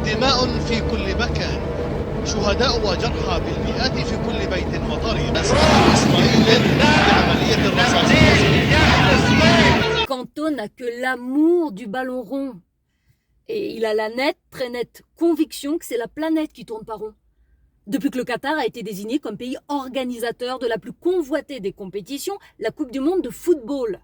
دماء في كل مكان، شهداء وجرحى بالمئات في كل بيت وطريق. أسرار إسرائيل بعملية الرصاص. Kanto n'a que l'amour du ballon rond. Et il a la nette, très nette conviction que c'est la planète qui tourne pas rond. Depuis que le Qatar a été désigné comme pays organisateur de la plus convoitée des compétitions, la Coupe du Monde de football.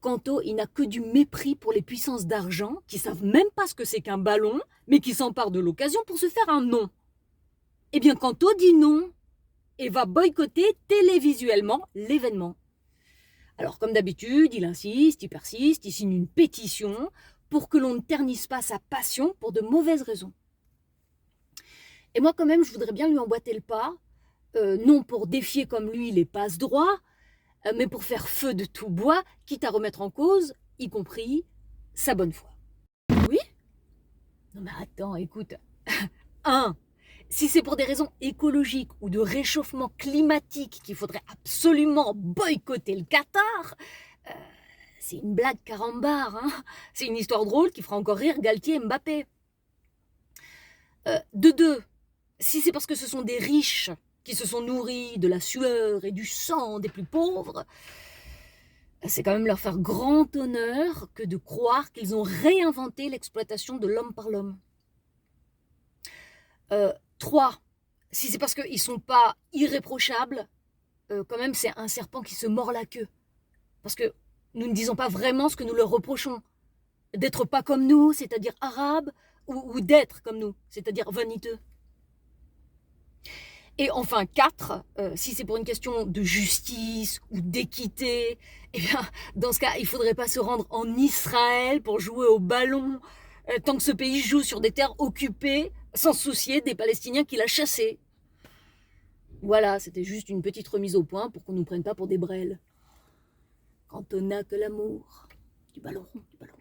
Kanto, il n'a que du mépris pour les puissances d'argent qui savent même pas ce que c'est qu'un ballon, mais qui s'emparent de l'occasion pour se faire un nom. Eh bien, Kanto dit non et va boycotter télévisuellement l'événement. Alors, comme d'habitude, il insiste, il persiste, il signe une pétition pour que l'on ne ternisse pas sa passion pour de mauvaises raisons. Et moi, quand même, je voudrais bien lui emboîter le pas, non pour défier comme lui les passe-droits, mais pour faire feu de tout bois, quitte à remettre en cause, y compris sa bonne foi. Oui? Non mais attends, écoute. 1. Si c'est pour des raisons écologiques ou de réchauffement climatique qu'il faudrait absolument boycotter le Qatar, c'est une blague carambar, hein. C'est une histoire drôle qui fera encore rire Galtier et Mbappé. De 2, si c'est parce que ce sont des riches qui se sont nourris de la sueur et du sang des plus pauvres, c'est quand même leur faire grand honneur que de croire qu'ils ont réinventé l'exploitation de l'homme par l'homme. 3, si c'est parce qu'ils ne sont pas irréprochables, quand même c'est un serpent qui se mord la queue. Parce que nous ne disons pas vraiment ce que nous leur reprochons. D'être pas comme nous, c'est-à-dire arabes, ou d'être comme nous, c'est-à-dire vaniteux. Et enfin 4, si c'est pour une question de justice ou d'équité, eh bien, dans ce cas, il ne faudrait pas se rendre en Israël pour jouer au ballon, tant que ce pays joue sur des terres occupées, sans se soucier des Palestiniens qu'il a chassés. Voilà, c'était juste une petite remise au point pour qu'on ne nous prenne pas pour des brêles. Quand on n'a que l'amour du ballon rond, du ballon.